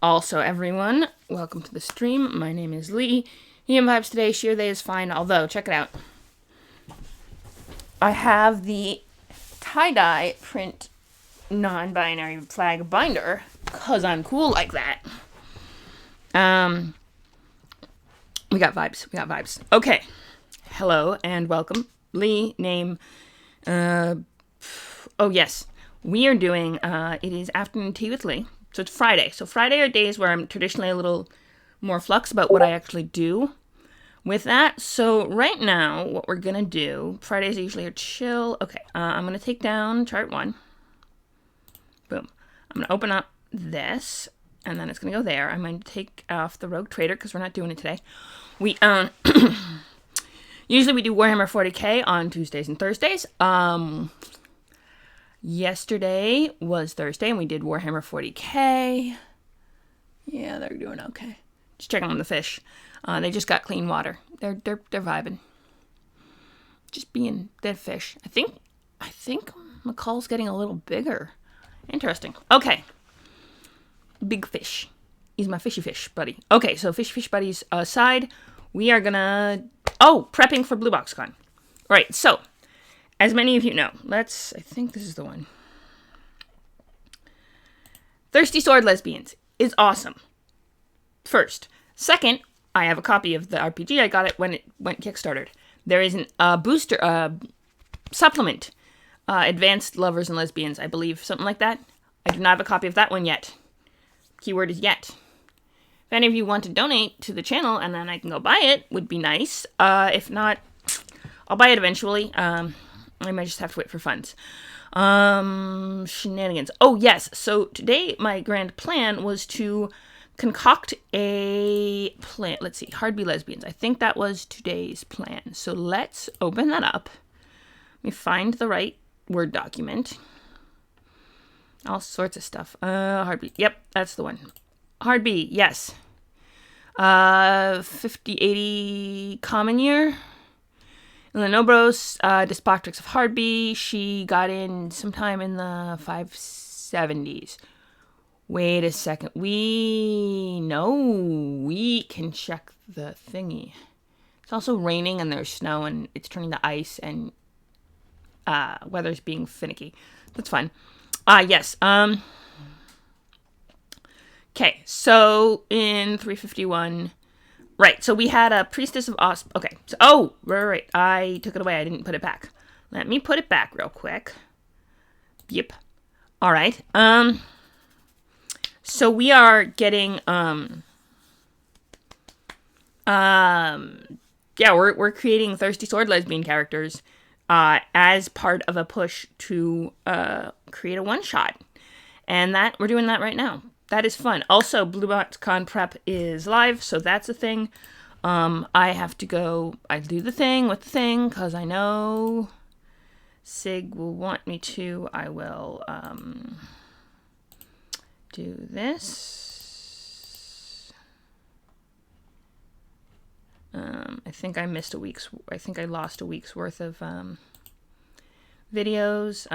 Also, everyone, welcome to the stream. My name is Lee. EM Vibes today, sheer they is fine, although, check it out. I have the tie-dye print non-binary flag binder, because I'm cool like that. We got vibes. Okay. Hello and welcome. Lee, name, oh yes. We are doing, it is afternoon tea with Lee. So it's Friday. So Friday are days where I'm traditionally a little more flux about what I actually do with that. So right now, what we're going to do, Fridays usually are chill. Okay, I'm going to take down chart 1. Boom. I'm going to open up this, and then it's going to go there. I'm going to take off the Rogue Trader, because we're not doing it today. We, usually we do Warhammer 40k on Tuesdays and Thursdays. Yesterday was Thursday, and we did Warhammer 40k. Yeah, they're doing okay. Just checking on the fish. They just got clean water. They're vibing. Just being dead fish. I think McCall's getting a little bigger. Interesting. Okay. Big fish. He's my fishy fish buddy. Okay, so fish buddies aside, we are gonna prepping for Blue Box Con. Right, so as many of you know, I think this is the one. Thirsty Sword Lesbians is awesome. First. Second, I have a copy of the RPG. I got it when it went Kickstarted. There is a booster, supplement, Advanced Lovers and Lesbians, I believe, something like that. I do not have a copy of that one yet. Keyword is yet. If any of you want to donate to the channel and then I can go buy it, would be nice. If not, I'll buy it eventually. I might just have to wait for funds. Shenanigans. Oh, yes. So today my grand plan was to concoct a plan. Let's see. Hard B Lesbians. I think that was today's plan. So let's open that up. Let me find the right Word document. All sorts of stuff. Hard B. Yep, that's the one. Hard B. Yes. 5080 common year. Lenobros, Despotrix of Hard B. She got in sometime in the 570s. Wait a second. We can check the thingy. It's also raining and there's snow and it's turning to ice and weather's being finicky. That's fun. Yes. Okay, so in 351... Right, so we had a Priestess of Osp. Okay, so, right. I took it away. I didn't put it back. Let me put it back real quick. Yep. All right. So we are getting, we're creating Thirsty Sword Lesbian characters, as part of a push to, create a one-shot. And we're doing that right now. That is fun. Also, Blue Box Con prep is live, so that's a thing. I have to go, I do the thing with the thing, because I know Sig will want me to. I will, do this. I think I lost a week's worth of, videos,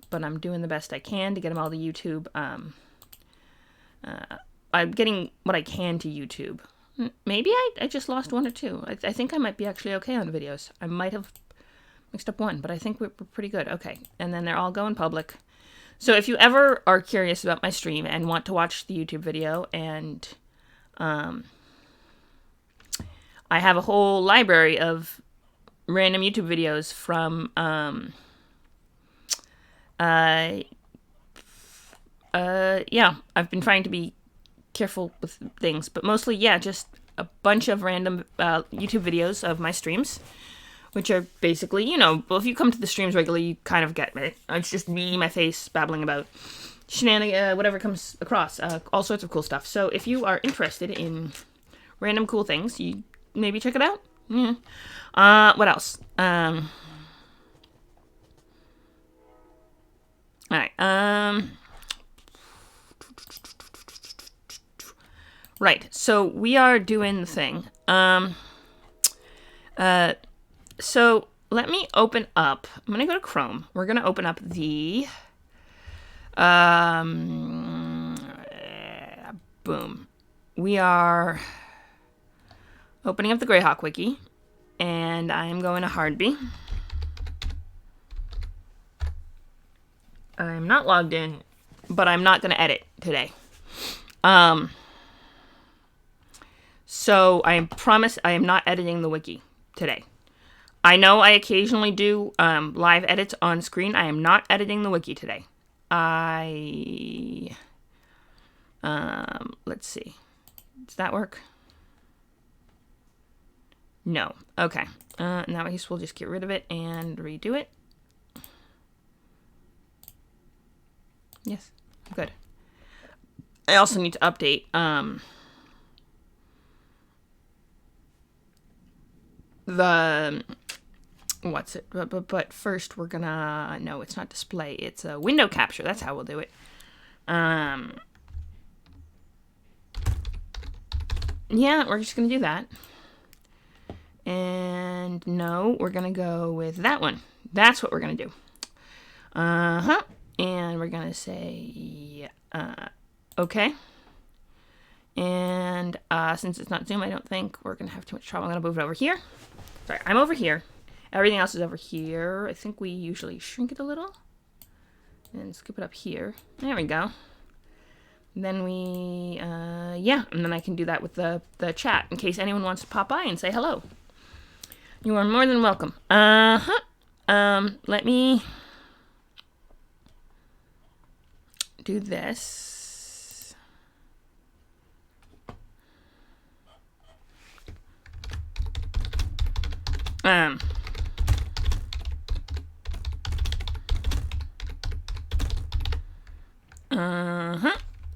but I'm doing the best I can to get them all to YouTube. I'm getting what I can to YouTube. Maybe I just lost 1 or 2. I think I might be actually okay on videos. I might have mixed up 1, but I think we're pretty good. Okay, and then they're all going public. So if you ever are curious about my stream and want to watch the YouTube video, and I have a whole library of random YouTube videos from I've been trying to be careful with things, but mostly, just a bunch of random YouTube videos of my streams, which are basically, if you come to the streams regularly, you kind of get me. It's just me, my face, babbling about shenanigans, whatever comes across, all sorts of cool stuff. So if you are interested in random cool things, you maybe check it out. Yeah. What else? All right. Right, so we are doing the thing. So let me open up. I'm gonna go to Chrome. We're gonna open up the boom. We are opening up the Greyhawk wiki, and I am going to Hardby. I'm not logged in, but I'm not going to edit today. So I promise I am not editing the wiki today. I know I occasionally do live edits on screen. I am not editing the wiki today. Let's see. Does that work? No. Okay. In that case, we'll just get rid of it and redo it. Yes. Good. I also need to update the what's it? But first we're gonna no, it's not display. It's a window capture. That's how we'll do it. Yeah, we're just gonna do that. And no, we're gonna go with that one. That's what we're gonna do. And we're gonna say okay. And since it's not Zoom, I don't think we're gonna have too much trouble. I'm gonna move it over here. Sorry, I'm over here. Everything else is over here. I think we usually shrink it a little and scoop it up here. There we go. Then we, yeah, and then I can do that with the chat in case anyone wants to pop by and say hello. You are more than welcome. Let me do this.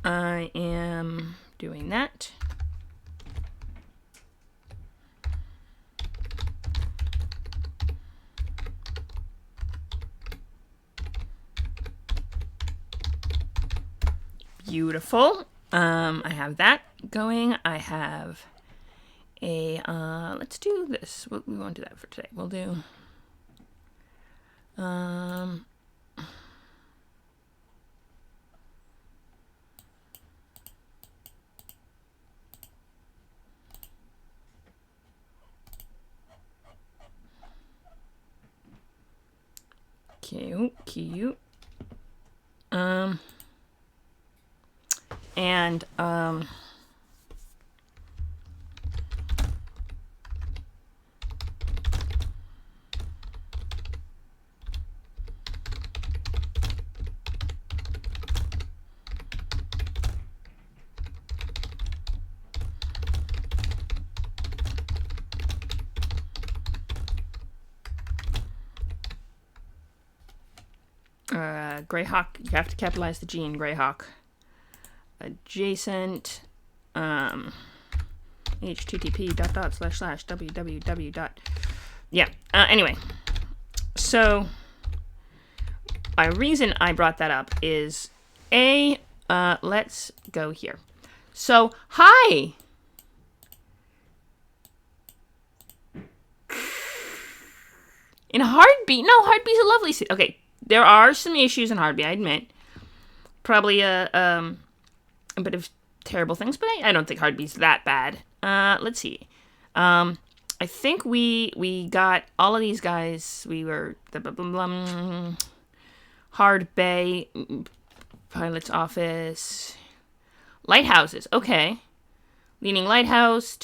I am doing that. Beautiful. I have that going. I have a, let's do this. We won't do that for today. We'll do, cute. And, Greyhawk, you have to capitalize the G in Greyhawk. Adjacent, http://www. Yeah, anyway. So, my reason I brought that up is, let's go here. So, hi! In Hardby? No, Hardby's a lovely city. Okay, there are some issues in Hardby, I admit. Probably a bit of terrible things, but I don't think Hardby's that bad. Let's see. I think we got all of these guys. We were the Hard Bay, Pilot's Office, Lighthouses. Okay, Leaning Lighthouse,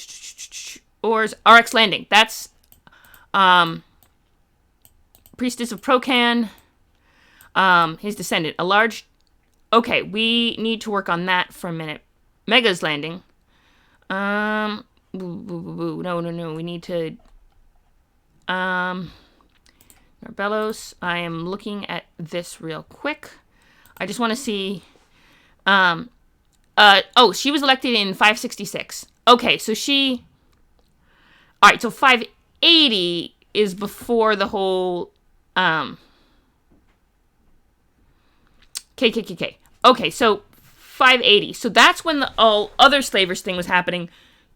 Oars, RX Landing. That's Priestess of Procan. His descendant, a large. Okay, we need to work on that for a minute. Mega's Landing. No. We need to. Narbelos. I am looking at this real quick. I just want to see. She was elected in 566. Okay, so she. All right, so 580 is before the whole. KKK. Okay, so 580. So that's when the other slavers thing was happening.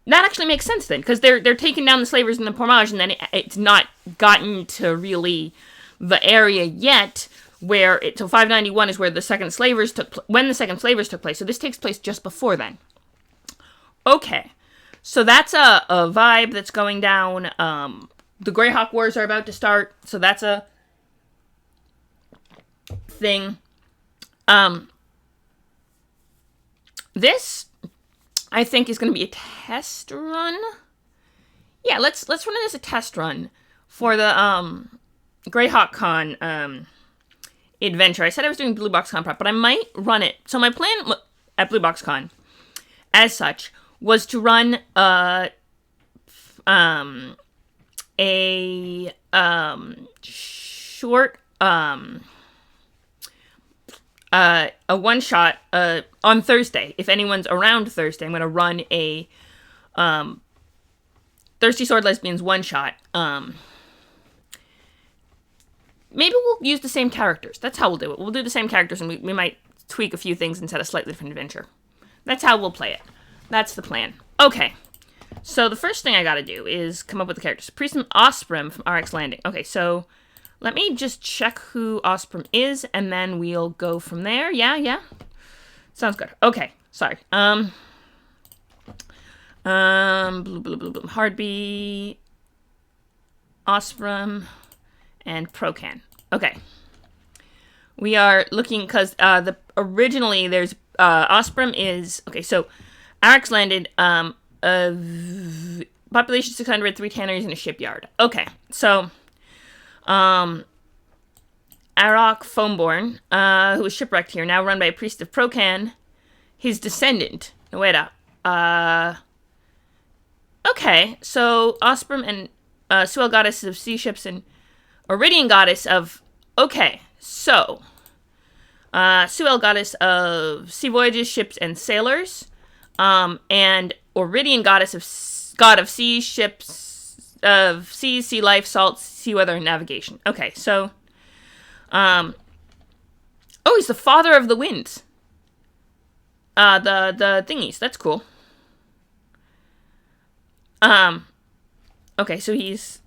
That actually makes sense then, because they're taking down the slavers in the Portage, and then it's not gotten to really the area yet where so 591 is where the second slavers when the second slavers took place. So this takes place just before then. Okay. So that's a vibe that's going down. The Greyhawk Wars are about to start, so that's a thing. This I think is going to be a test run. Yeah, let's run it as a test run for the Greyhawk Con adventure. I said I was doing Blue Box Con prep, but I might run it. So my plan at Blue Box Con, as such, was to run a short a one shot on Thursday. If anyone's around Thursday, I'm gonna run a Thirsty Sword Lesbians one shot. Maybe we'll use the same characters. That's how we'll do it. We'll do the same characters, and we might tweak a few things and set a slightly different adventure. That's how we'll play it. That's the plan. Okay. So the first thing I gotta do is come up with the characters. Priest Osprey from RX Landing. Okay, so let me just check who Osprey is, and then we'll go from there. Yeah. Sounds good. Okay, sorry. Hardby, Osprey, and Procan. Okay. We are looking, because originally there's, Osprey is, okay, so RX landed, population 600, 3 tanneries, and a shipyard. Okay, so, Arok Foamborn, who was shipwrecked here, now run by a priest of Procan, his descendant, Noeda. Okay, so Osprey and, Suel goddess of sea ships and Iridian goddess of, okay, so, Suel goddess of sea voyages, ships, and sailors, and Iridian goddess of god of sea, ships, of seas, sea life, salt, sea weather, and navigation. Okay, so, oh, he's the father of the winds. The thingies. That's cool. Okay, so he's,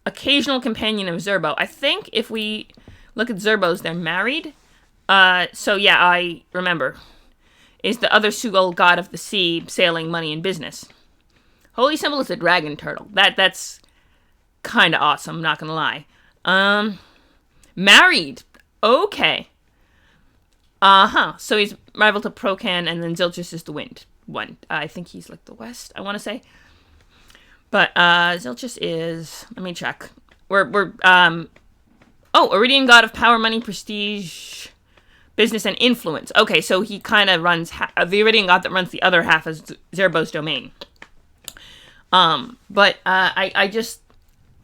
occasional companion of Zerbo. I think if we look at Zerbos, they're married. So yeah, I remember. Is the other Sugal god of the sea, sailing, money, and business. Holy symbol is a dragon turtle. That's kind of awesome, not gonna lie. Married. Okay. So he's rival to Procan, and then Zilchus is the wind one. I think he's like the west, I want to say. But, Zilchus is, let me check. Iridian god of power, money, prestige, business, and influence. Okay, so he kind of runs, the Iridian god that runs the other half is Zerbo's domain. But, I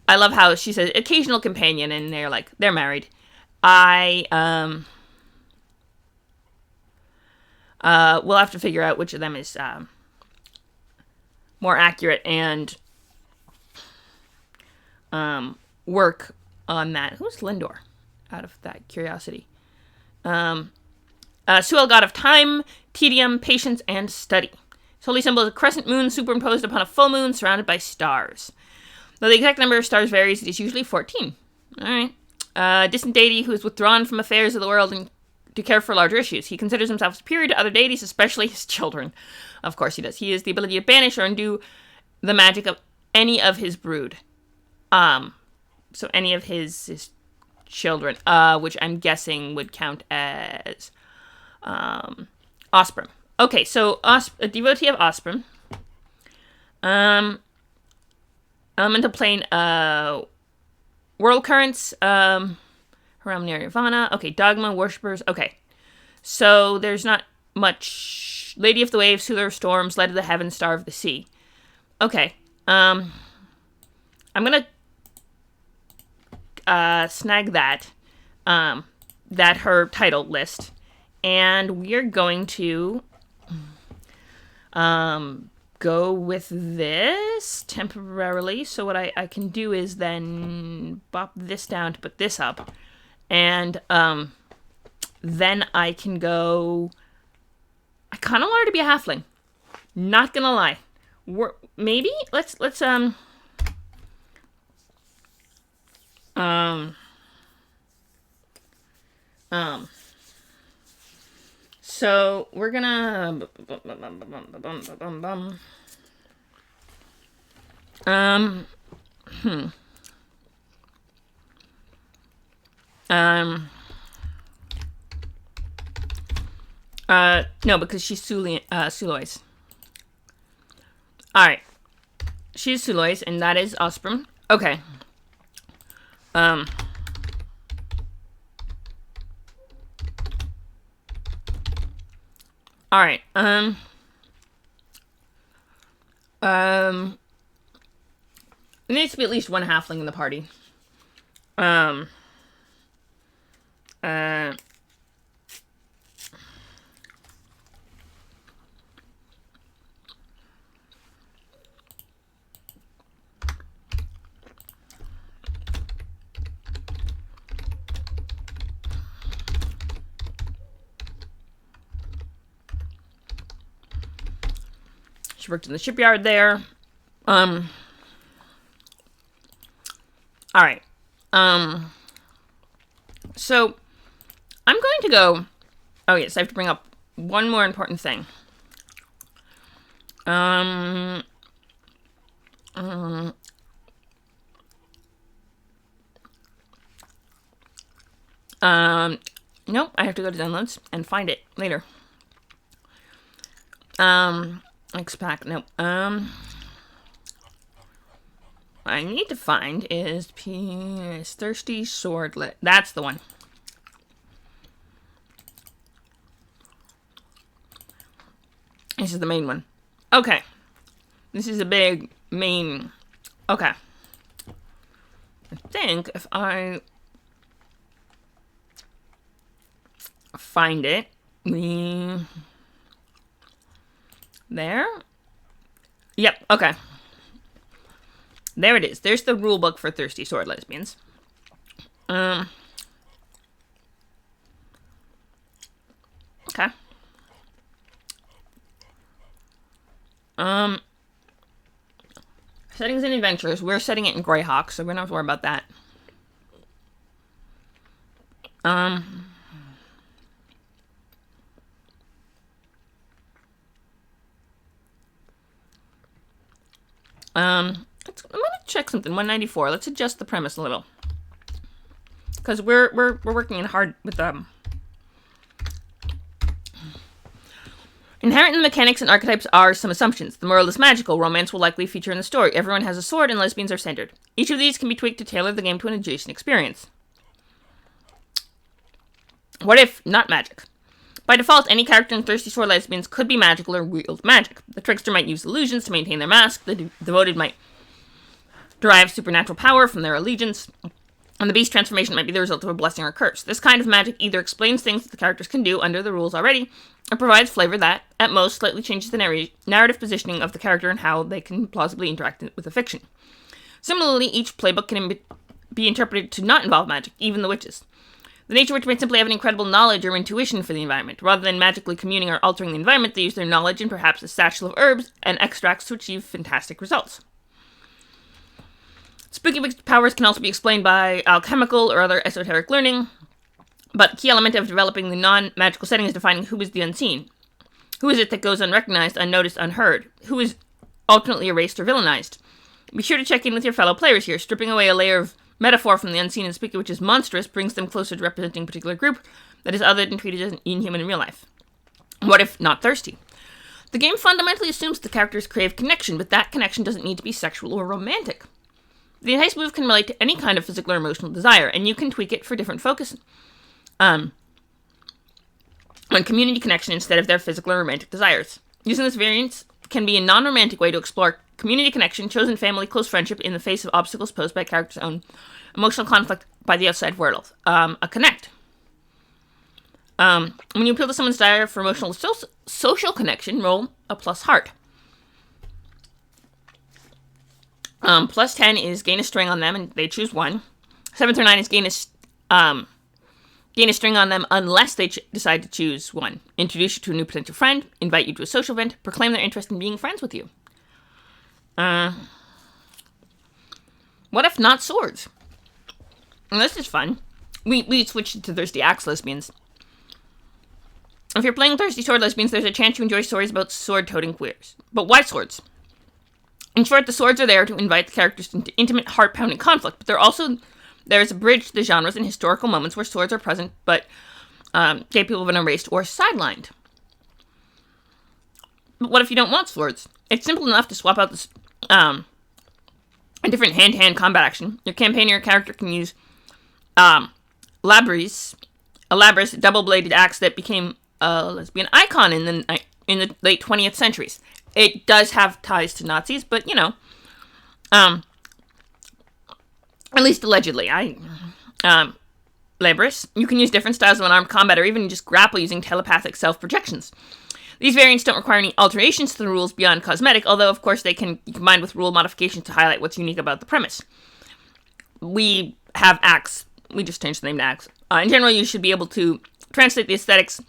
love how she says occasional companion, and they're married. We'll have to figure out which of them is, more accurate and, work on that. Who's Lindor? Out of that curiosity. Suel, god of time, tedium, patience, and study. His holy symbol is a crescent moon superimposed upon a full moon surrounded by stars. Though the exact number of stars varies, it is usually 14. Alright. Distant deity who is withdrawn from affairs of the world and to care for larger issues. He considers himself superior to other deities, especially his children. Of course he does. He has the ability to banish or undo the magic of any of his brood. So any of his children, which I'm guessing would count as, Osprey. Okay, so a devotee of Osprey. Elemental plane, world currents, Haram Nirvana. Okay, dogma, worshippers. Okay, so there's not much. Lady of the waves, soother of storms, light of the heavens, star of the sea. Okay, I'm gonna snag that her title list, and we're going to go with this temporarily. So what I can do is then bop this down to put this up, and then I can go. I kind of want her to be a halfling. Not gonna lie. Maybe let's So we're gonna um hmm. No, because she's Sulois. Alright. She's Sulois, and that is Osprey. Okay. Alright, there needs to be at least one halfling in the party. Uh, she worked in the shipyard there. Alright. So, I'm going to go... Oh, yes, I have to bring up one more important thing. Nope, I have to go to downloads and find it later. X-Pack, nope. I need to find is Thirsty Swordlet. That's the one. This is the main one. Okay. This is a big main... Okay. I think if I find it, there? Yep, okay. There it is. There's the rule book for Thirsty Sword Lesbians. Okay. Settings and adventures. We're setting it in Greyhawk, so we don't have to worry about that. I'm gonna check something. 194. Let's adjust the premise a little, because we're working in hard with Inherent in the mechanics and archetypes are some assumptions. The moral is magical. Romance will likely feature in the story. Everyone has a sword, and lesbians are centered. Each of these can be tweaked to tailor the game to an adjacent experience. What if not magic? By default, any character in Thirsty Sword Lesbians could be magical or wield magic. The trickster might use illusions to maintain their mask. The devoted might derive supernatural power from their allegiance. And the beast transformation might be the result of a blessing or curse. This kind of magic either explains things that the characters can do under the rules already, or provides flavor that, at most, slightly changes the narrative positioning of the character and how they can plausibly interact with the fiction. Similarly, each playbook can be interpreted to not involve magic, even the witches. The nature witch might simply have an incredible knowledge or intuition for the environment. Rather than magically communing or altering the environment, they use their knowledge and perhaps a satchel of herbs and extracts to achieve fantastic results. Spooky witch powers can also be explained by alchemical or other esoteric learning, but the key element of developing the non-magical setting is defining who is the unseen. Who is it that goes unrecognized, unnoticed, unheard? Who is alternately erased or villainized? Be sure to check in with your fellow players here. Stripping away a layer of metaphor from the unseen and spooky, which is monstrous, brings them closer to representing a particular group that is other than treated as inhuman in real life. What if not thirsty? The game fundamentally assumes the characters crave connection, but that connection doesn't need to be sexual or romantic. The entice move can relate to any kind of physical or emotional desire, and you can tweak it for different focus on community connection instead of their physical or romantic desires. Using this variance can be a non-romantic way to explore community connection, chosen family, close friendship in the face of obstacles posed by a character's own emotional conflict by the outside world. A connect. When you appeal to someone's desire for emotional social connection, roll a plus heart. Plus 10 is gain a string on them, and they choose one. 7 through 9 is gain a string on them unless they decide to choose one. Introduce you to a new potential friend, invite you to a social event, proclaim their interest in being friends with you. What if not swords? And this is fun. We switched to Thirsty Axe Lesbians. If you're playing Thirsty Sword Lesbians, there's a chance you enjoy stories about sword-toting queers. But why swords? In short, the swords are there to invite the characters into intimate, heart-pounding conflict, but there's a bridge to the genres and historical moments where swords are present, but gay people have been erased or sidelined. But what if you don't want swords? It's simple enough to swap out this, a different hand-to-hand combat action. Your campaign or your character can use Labris, a Labris double-bladed axe that became a lesbian icon in the late 20th centuries. It does have ties to Nazis, but, you know, at least allegedly. Labris. You can use different styles of unarmed combat or even just grapple using telepathic self-projections. These variants don't require any alterations to the rules beyond cosmetic, although, of course, they can be combined with rule modifications to highlight what's unique about the premise. We have Axe. We just changed the name to Axe. In general, you should be able to translate the aesthetics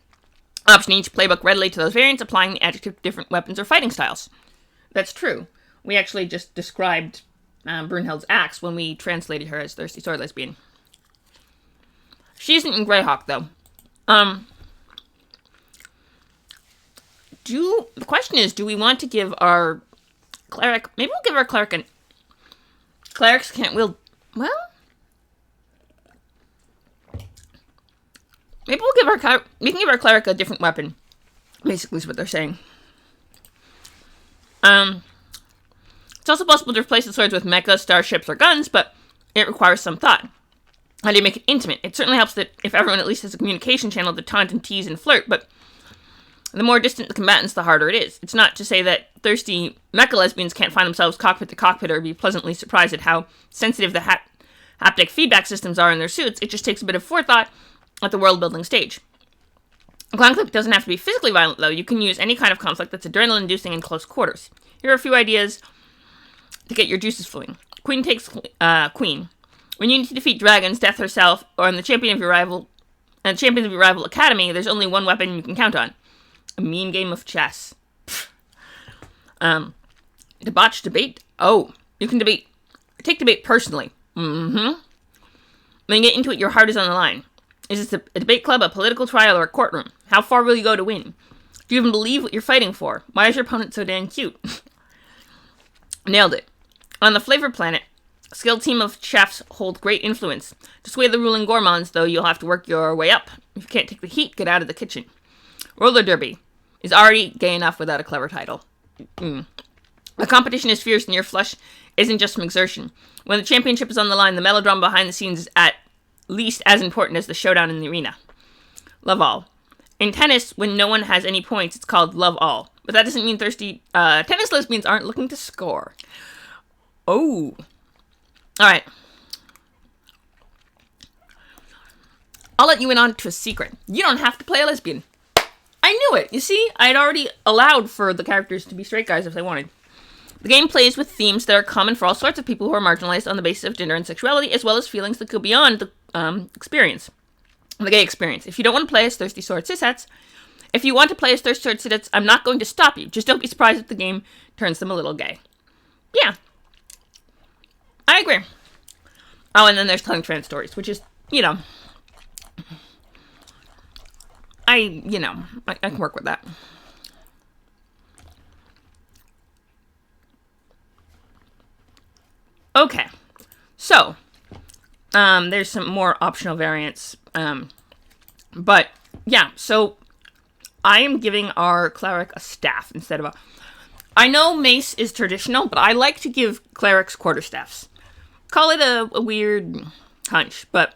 option in each playbook readily to those variants, applying the adjective to different weapons or fighting styles. That's true. We actually just described Brunhild's Axe when we translated her as Thirsty Sword Lesbian. She isn't in Greyhawk, though. The question is, do we want to give our cleric... Maybe we'll give our cleric an... Clerics can't wield... Well... Maybe we can give our cleric a different weapon. Basically is what they're saying. It's also possible to replace the swords with mechas, starships, or guns, but it requires some thought. How do you make it intimate? It certainly helps that if everyone at least has a communication channel to taunt and tease and flirt, but the more distant the combatants, the harder it is. It's not to say that thirsty mecha lesbians can't find themselves cockpit to cockpit or be pleasantly surprised at how sensitive the haptic feedback systems are in their suits. It just takes a bit of forethought at the world-building stage. A conflict doesn't have to be physically violent, though. You can use any kind of conflict that's adrenaline-inducing in close quarters. Here are a few ideas to get your juices flowing. Queen takes Queen. When you need to defeat dragons, Death herself, or in the Champions of your rival Academy, there's only one weapon you can count on. A mean game of chess. Debauched debate? Oh, you can take debate personally. When you get into it, your heart is on the line. Is this a debate club, a political trial, or a courtroom? How far will you go to win? Do you even believe what you're fighting for? Why is your opponent so damn cute? Nailed it. On the Flavor Planet, a skilled team of chefs hold great influence. To sway the ruling gourmands, though, you'll have to work your way up. If you can't take the heat, get out of the kitchen. Roller Derby is already gay enough without a clever title. The competition is fierce and your flush isn't just from exertion. When the championship is on the line, the melodrama behind the scenes is at least as important as the showdown in the arena. Love all. In tennis, when no one has any points, it's called love all. But that doesn't mean thirsty tennis lesbians aren't looking to score. Oh. Alright. I'll let you in on to a secret. You don't have to play a lesbian. I knew it. You see, I had already allowed for the characters to be straight guys if they wanted. The game plays with themes that are common for all sorts of people who are marginalized on the basis of gender and sexuality, as well as feelings that go beyond the the gay experience. If you don't want to play as Thirsty Sword Cishets, if you want to play as Thirsty Sword Cishets, I'm not going to stop you. Just don't be surprised if the game turns them a little gay. Yeah. I agree. Oh, and then there's telling trans stories, which is, I can work with that. Okay, so, there's some more optional variants, but, yeah, so, I am giving our cleric a staff instead of I know mace is traditional, but I like to give clerics quarterstaffs. Call it a weird hunch, but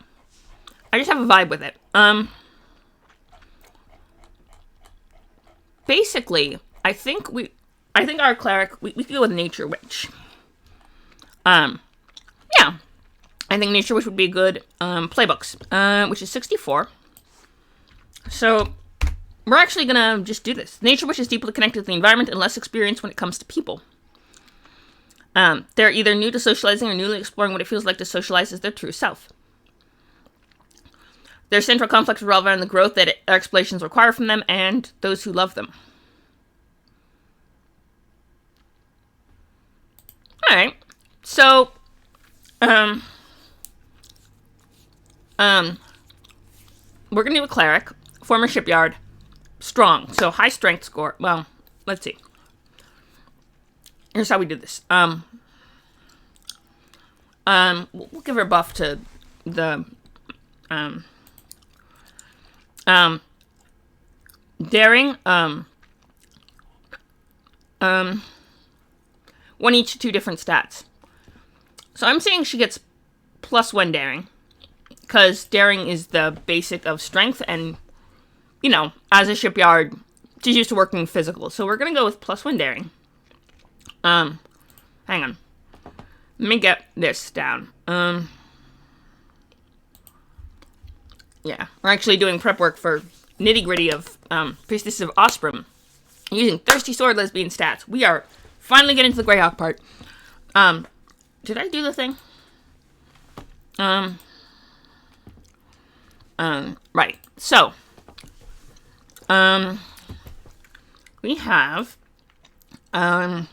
I just have a vibe with it. Basically, I think our cleric, we could go with Nature Witch. Yeah. I think Nature Witch would be good, playbooks, which is 64. So, we're actually gonna just do this. Nature Witch is deeply connected to the environment and less experienced when it comes to people. They're either new to socializing or newly exploring what it feels like to socialize as their true self. Their central conflicts revolve around the growth that their explorations require from them and those who love them. Alright. So, we're gonna do a cleric, former shipyard, strong. So high strength score. Well, let's see. Here's how we do this. We'll give her a buff to the daring. One each, 2 different stats. So I'm saying she gets +1 daring, because daring is the basic of strength, and, you know, as a shipyard, she's used to working physical. So we're going to go with +1 daring. Hang on. Let me get this down. Yeah, we're actually doing prep work for nitty-gritty of Priestess of Ostrom, using Thirsty Sword Lesbian stats. We are finally getting to the Greyhawk part. Did I do the thing? Right. So, we have, yeah,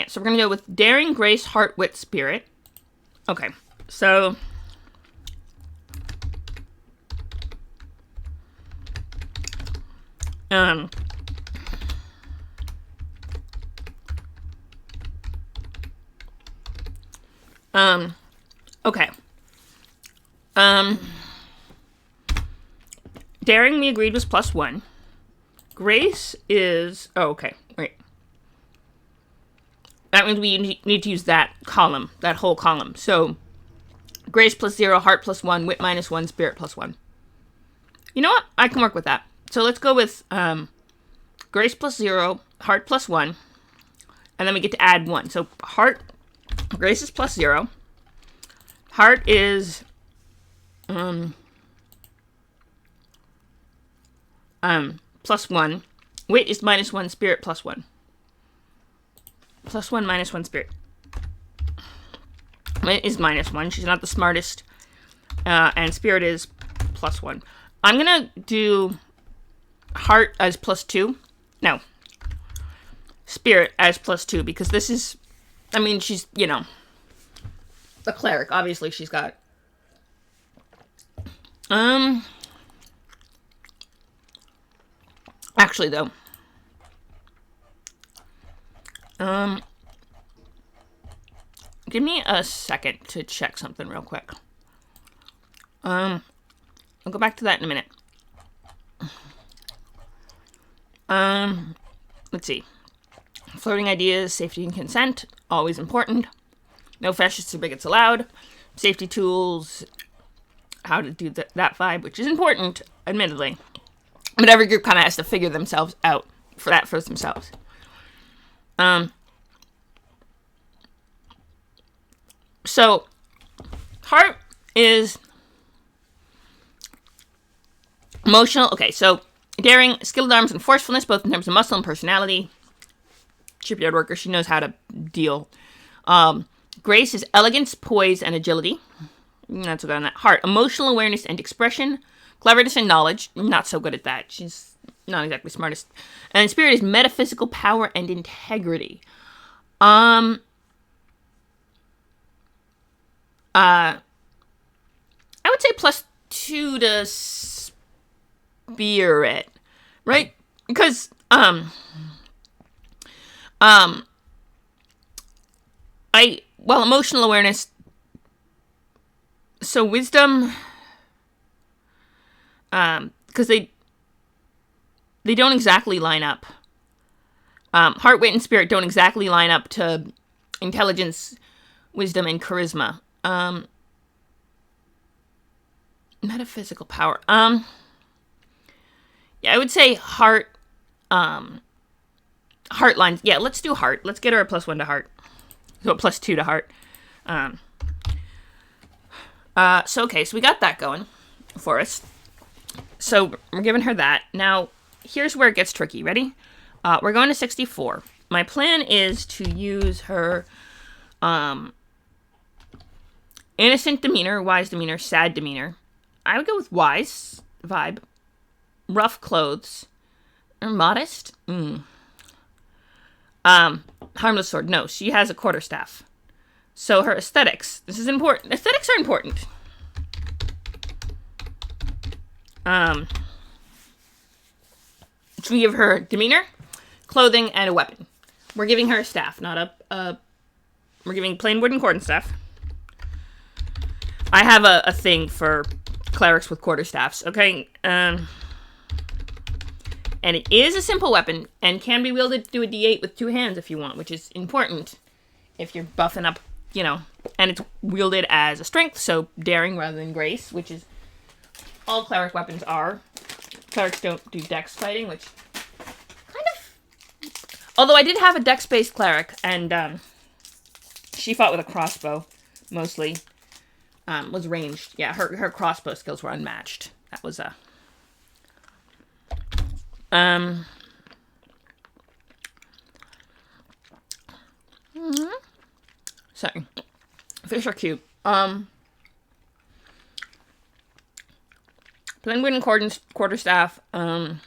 so we're gonna go with Daring, Grace, Heart, Wit, Spirit. Okay, so, okay. Daring, we agreed, was +1. Grace is... Oh, okay. Wait. That means we need to use that column. That whole column. So, Grace +0, Heart +1, Wit -1, Spirit +1. You know what? I can work with that. So, let's go with Grace +0, Heart +1. And then we get to add 1. So, Heart... Grace is +0. Heart is... +1. Wit is -1. Spirit +1. +1, -1 spirit. Wit is -1. She's not the smartest. And spirit is +1. I'm gonna do heart as +2. No. Spirit as +2, because this is... I mean, she's, you know, a cleric. Obviously, she's got... Actually, though. Give me a second to check something real quick. I'll go back to that in a minute. Let's see. Flirting ideas, safety and consent, always important. No fascists or bigots allowed. Safety tools, how to do that vibe, which is important, admittedly. But every group kind of has to figure themselves out for that for themselves. So, heart is emotional. Okay, so daring, skilled arms, and forcefulness, both in terms of muscle and personality. Shipyard worker, she knows how to deal. Grace is elegance, poise, and agility. Not so good on that. Heart, emotional awareness and expression. Cleverness and knowledge. Not so good at that. She's not exactly smartest. And spirit is metaphysical power and integrity. I would say +2 to spirit, right? Because emotional awareness. So wisdom, because they don't exactly line up. Heart, wit, and spirit don't exactly line up to intelligence, wisdom, and charisma. Metaphysical power. Yeah, I would say heart. Heart lines. Yeah, let's do heart. Let's get her a +1 to heart. So a +2 to heart. So okay, so we got that going for us. So we're giving her that. Now, here's where it gets tricky. Ready? We're going to 64. My plan is to use her innocent demeanor, wise demeanor, sad demeanor. I would go with wise vibe. Rough clothes. Or modest? Harmless sword. No, she has a quarterstaff. So her aesthetics. This is important. Aesthetics are important. which we give her demeanor, clothing, and a weapon. We're giving her a staff, not we're giving plain wooden cord and staff. I have a thing for clerics with quarterstaffs, okay? And it is a simple weapon and can be wielded to do a d8 with 2 hands if you want, which is important if you're buffing up, and it's wielded as a strength, so daring rather than grace, which is all cleric weapons are. Clerics don't do dex fighting, which kind of... Although I did have a dex-based cleric, and she fought with a crossbow, mostly. Was ranged. Yeah, her crossbow skills were unmatched. That was Sorry. Fish are cute. Plain wooden quarterstaff. I'm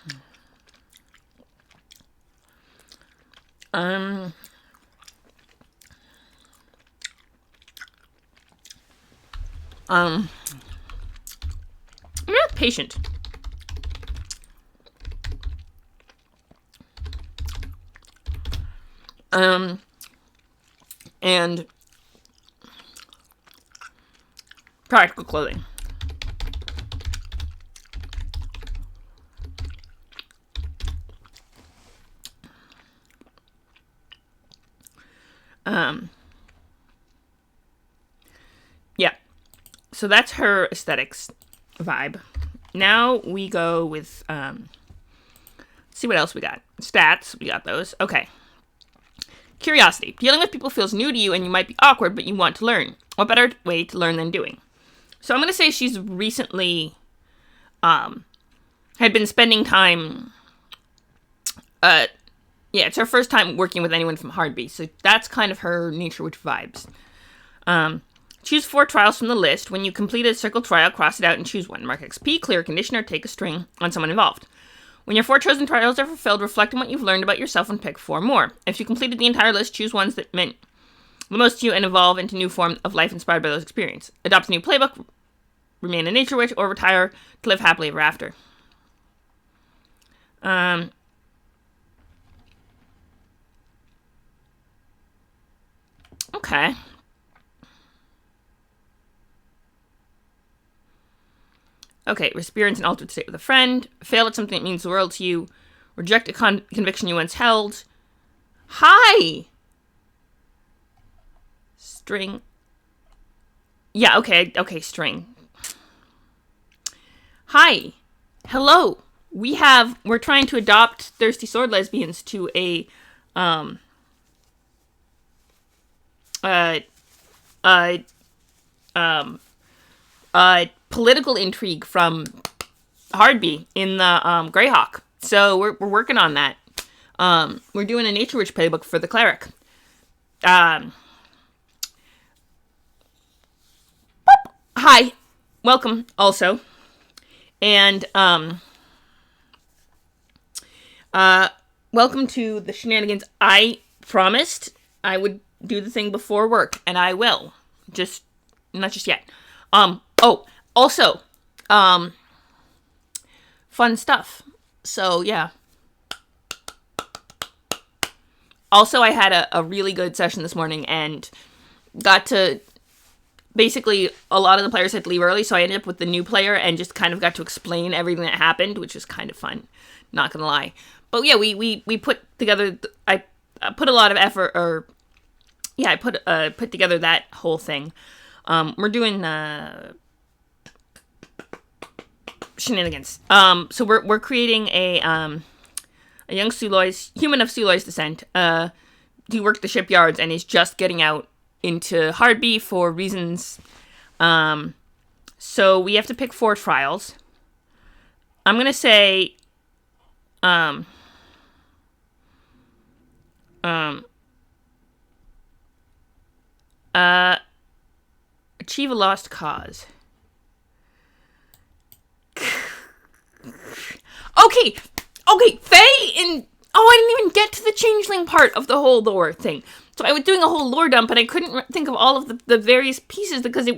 not patient. And practical clothing. Yeah. So that's her aesthetics vibe. Now we go with, see what else we got. Stats, we got those. Okay. Curiosity. Dealing with people feels new to you and you might be awkward, but you want to learn. What better way to learn than doing? So I'm going to say she's recently, had been spending time, it's her first time working with anyone from Hardby, so that's kind of her Nature Witch vibes. Choose 4 trials from the list. When you complete a circle trial, cross it out and choose one. Mark XP, clear a condition, or take a string on someone involved. When your 4 chosen trials are fulfilled, reflect on what you've learned about yourself and pick 4 more. If you completed the entire list, choose ones that meant the most to you and evolve into a new form of life inspired by those experiences. Adopt a new playbook, remain a Nature Witch, or retire to live happily ever after. Okay. Okay, experience an altered state with a friend. Fail at something that means the world to you. Reject a conviction you once held. Hi! String. Yeah, okay, string. Hi. Hello. We're trying to adopt Thirsty Sword Lesbians to a, political intrigue from Hardby in the Greyhawk. So we're working on that. We're doing a Nature Witch playbook for the cleric. Hi, welcome also, and welcome to the shenanigans. I promised I would do the thing before work, and I will. Just not just yet. Also, fun stuff. So, yeah. Also, I had a really good session this morning and got to... Basically, a lot of the players had to leave early, so I ended up with the new player and just kind of got to explain everything that happened, which was kind of fun. Not gonna lie. But yeah, we put together... I put a lot of effort, I put together that whole thing. We're doing... shenanigans. So we're creating a young human of Suloy's descent, who worked the shipyards and is just getting out into Hardby for reasons. So we have to pick 4 trials. I'm gonna say, achieve a lost cause. Okay, Faye and... Oh, I didn't even get to the changeling part of the whole lore thing. So I was doing a whole lore dump, and I couldn't think of all of the various pieces because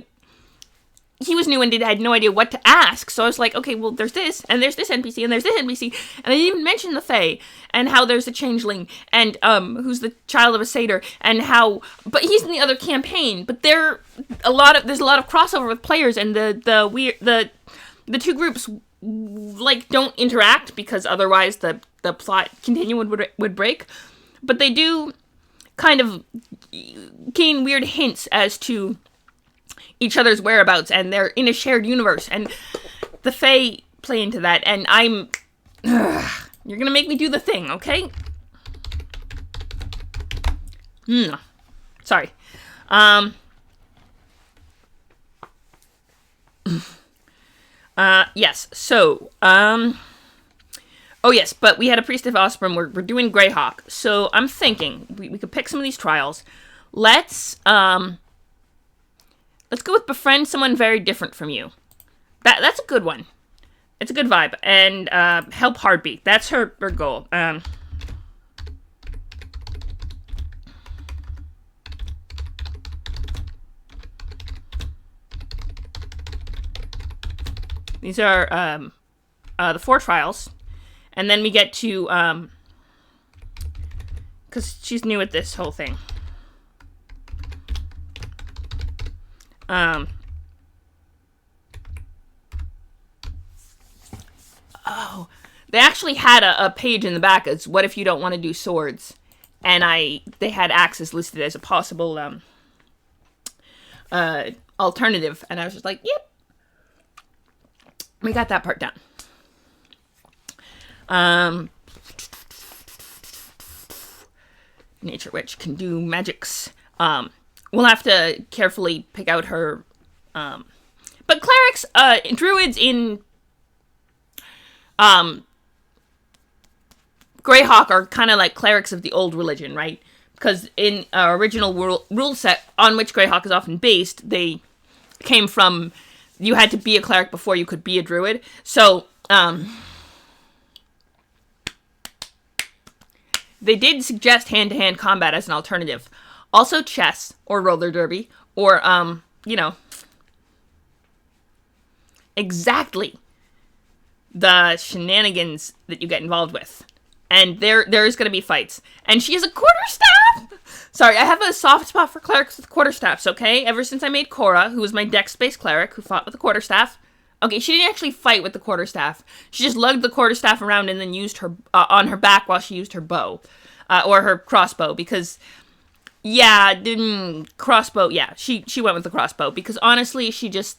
he was new and had no idea what to ask. So I was like, okay, well, there's this, and there's this NPC, and there's this NPC, and I didn't even mention the Fae, and how there's a changeling, and who's the child of a satyr, and how, but he's in the other campaign. But there's a lot of crossover with players, and the two groups like don't interact because otherwise the plot continuum would break. But they do kind of gain weird hints as to each other's whereabouts, and they're in a shared universe, and the Fae play into that, and you're gonna make me do the thing, okay? Sorry. Yes, so, oh yes, but we had a Priest of Osprey, we're doing Greyhawk, so I'm thinking, we could pick some of these trials. Let's go with befriend someone very different from you. That's a good one. It's a good vibe. And help Heartbeat. That's her goal. These are the 4 trials. And then we get to, because she's new at this whole thing. Oh, they actually had a page in the back as what if you don't want to do swords, and they had axes listed as a possible alternative, and I was just like, yep, we got that part down. Nature Witch can do magics. We'll have to carefully pick out her, but clerics, druids in, Greyhawk are kind of like clerics of the old religion, right? Because in our original rule set, on which Greyhawk is often based, they came from, you had to be a cleric before you could be a druid, so, they did suggest hand-to-hand combat as an alternative. Also chess, or roller derby, or, exactly the shenanigans that you get involved with. And there is going to be fights. And she is a quarterstaff! Sorry, I have a soft spot for clerics with quarterstaffs, okay? Ever since I made Cora, who was my dex-based cleric, who fought with a quarterstaff. Okay, she didn't actually fight with the quarterstaff. She just lugged the quarterstaff around and then used her, on her back while she used her bow. Or her crossbow, because... Yeah, crossbow, yeah, she went with the crossbow, because honestly, she just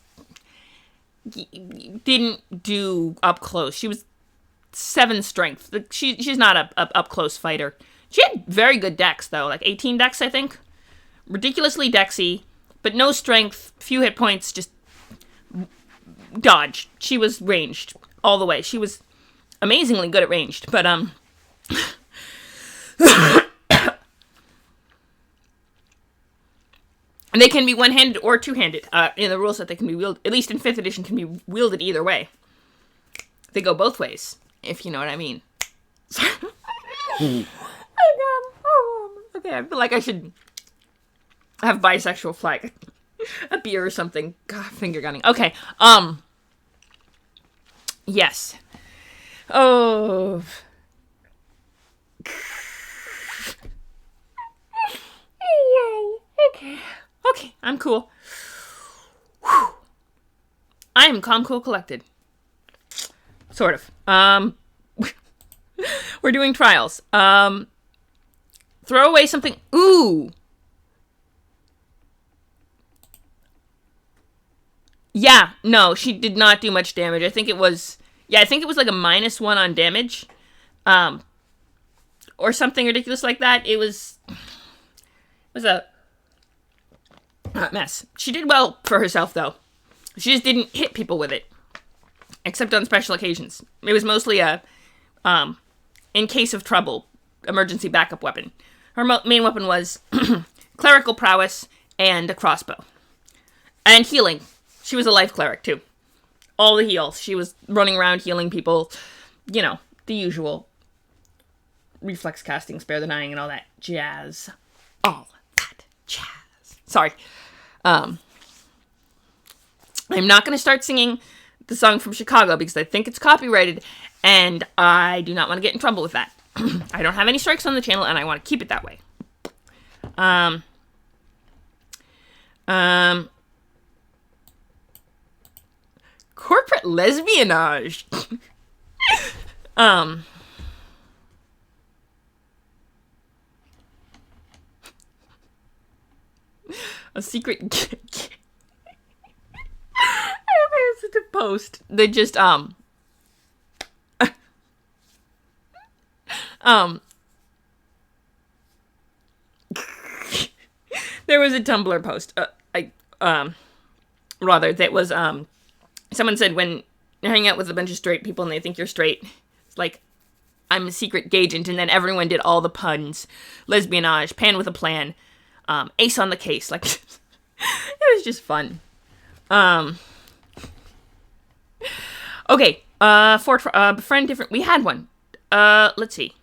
didn't do up close. She was 7 strength. She's not a up close fighter. She had very good dex, though, like 18 dex, I think. Ridiculously dexy, but no strength, few hit points, just dodge. She was ranged all the way. She was amazingly good at ranged, but, and they can be one-handed or two-handed. In the rule set, they can be wielded, at least in 5th edition, can be wielded either way. They go both ways, if you know what I mean. Okay, I feel like I should have bisexual flag. A beer or something. God, finger gunning. Okay, yes. Oh... Okay. Okay, I'm cool. Whew. I am calm, cool, collected. Sort of. We're doing trials. Throw away something. Ooh. Yeah, no, she did not do much damage. I think it was like a -1 on damage. Or something ridiculous like that. It was a mess. She did well for herself, though. She just didn't hit people with it. Except on special occasions. It was mostly a, in case of trouble, emergency backup weapon. Her main weapon was clerical prowess and a crossbow. And healing. She was a life cleric, too. All the heals. She was running around healing people. You know, the usual. Reflex casting, spare the dying, and all that jazz. All that jazz. Sorry. I'm not going to start singing the song from Chicago because I think it's copyrighted, and I do not want to get in trouble with that. I don't have any strikes on the channel, and I want to keep it that way. Corporate lesbianage. A secret. There's a post. They just there was a Tumblr post. Rather, that was someone said when you're hanging out with a bunch of straight people and they think you're straight, it's like, I'm a secret gay agent, and then everyone did all the puns. Lesbianage, pan with a plan, ace on the case. Like, it was just fun. Okay, befriend different. We had one. Let's see.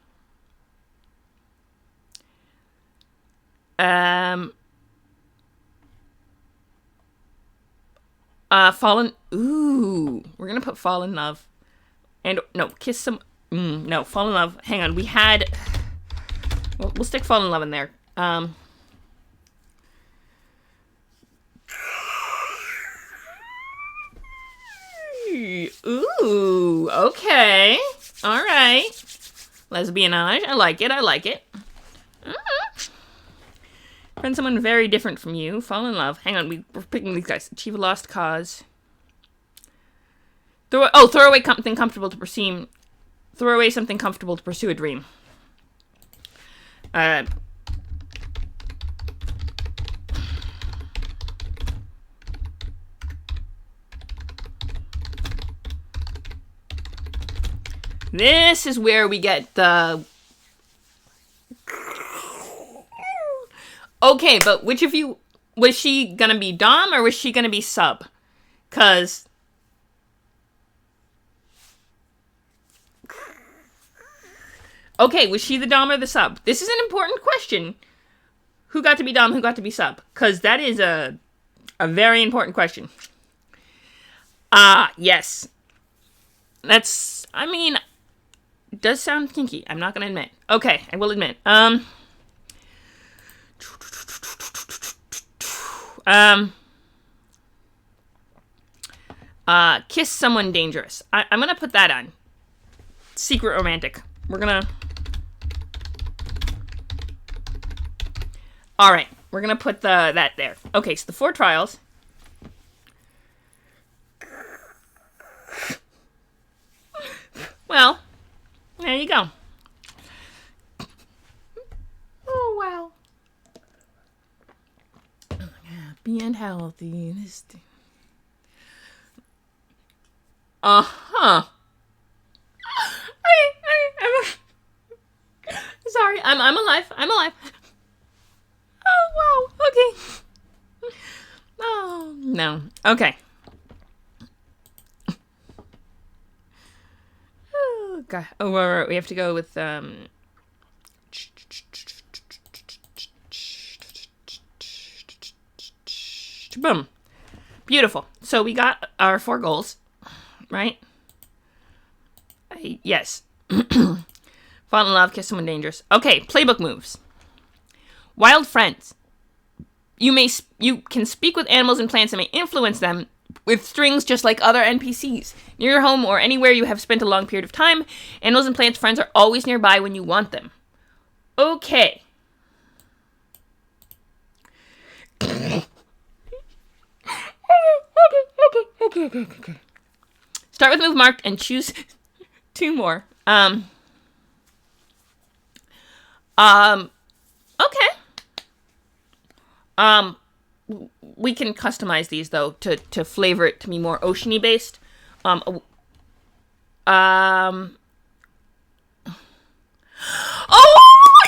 Fallen. Ooh, we're gonna put fall in love, and no, kiss some. No, fall in love. Hang on, we had. We'll stick fall in love in there. Ooh, okay, all right. Lesbianage. I like it. I like it. Find someone very different from you. Fall in love. Hang on, we're picking these guys. Achieve a lost cause. Throw away something comfortable to pursue. Throw away something comfortable to pursue a dream. This is where we get the. Okay, but which of you, was she gonna be dom or was she gonna be sub? 'Cause okay, was she the dom or the sub? This is an important question. Who got to be dom, who got to be sub? 'Cause that is a very important question. Yes. That's, I mean, it does sound kinky. I'm not gonna admit. Okay, I will admit. Kiss someone dangerous. I'm gonna put that on. Secret romantic. We're gonna. All right, we're gonna put that there. Okay, so the 4 trials. Well, there you go. Oh wow. Happy and healthy. I'm sorry. I'm alive. I'm alive. Oh wow. Okay. Oh no. Okay. Oh god. Oh right. We have to go with Boom. Beautiful. So we got our 4 goals, right? Yes. Fall in love, kiss someone dangerous. Okay, playbook moves. Wild friends. You can speak with animals and plants and may influence them with strings just like other NPCs. Near your home or anywhere you have spent a long period of time, animals and plants friends are always nearby when you want them. Okay. Okay. Start with move marked and choose 2 more. Okay. We can customize these though to flavor it to be more oceany based. Oh, I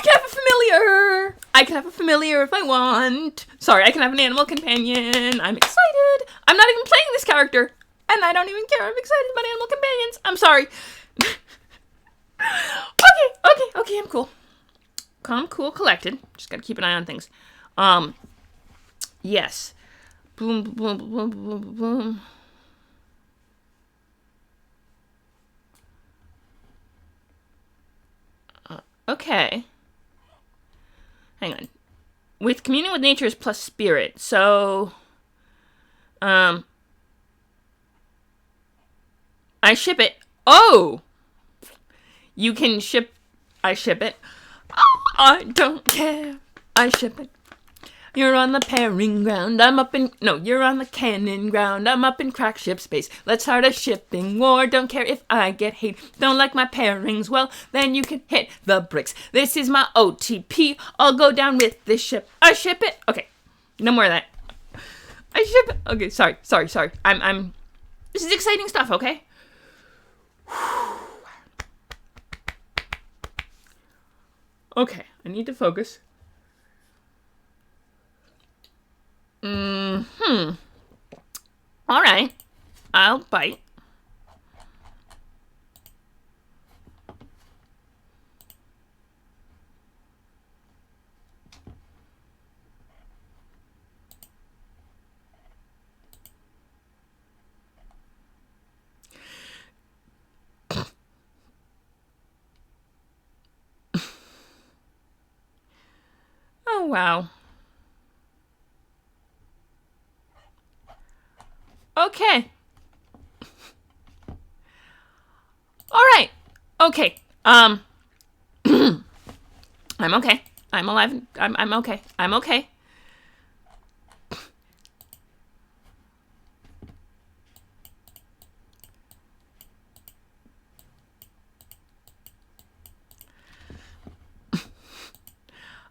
can have a familiar. I can have a familiar if I want. Sorry, I can have an animal companion. I'm excited. I'm not even playing this character, and I don't even care. I'm excited about animal companions. I'm sorry. Okay, I'm cool. Calm, cool, collected. Just gotta keep an eye on things. Yes. Boom, boom, boom, boom, boom, boom. Okay. Hang on. With communion with nature is plus spirit. So, I ship it. Oh! You can ship. I ship it. Oh, I don't care. I ship it. You're on the pairing ground. I'm up in. No, you're on the cannon ground. I'm up in crack ship space. Let's start a shipping war. Don't care if I get hate. Don't like my pairings. Well, then you can hit the bricks. This is my OTP. I'll go down with this ship. I ship it. Okay. No more of that. I ship it. Okay, sorry. I'm. This is exciting stuff, okay? Okay, I need to focus. All right, I'll bite. Oh, wow. Okay. All right. Okay. I'm okay. I'm alive. I'm okay. I'm okay.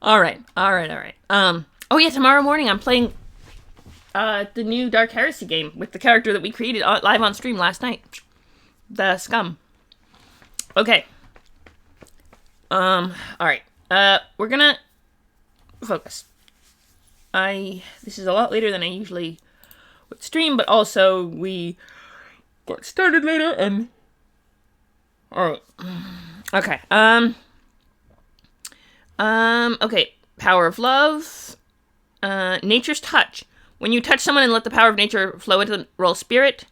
All right. Oh yeah, tomorrow morning I'm playing the new Dark Heresy game with the character that we created live on stream last night. The Scum. Okay. All right. We're gonna focus. This is a lot later than I usually would stream, but also we got started later and. All right. Okay. Okay. Power of love. Nature's touch. When you touch someone and let the power of nature flow into the roll spirit,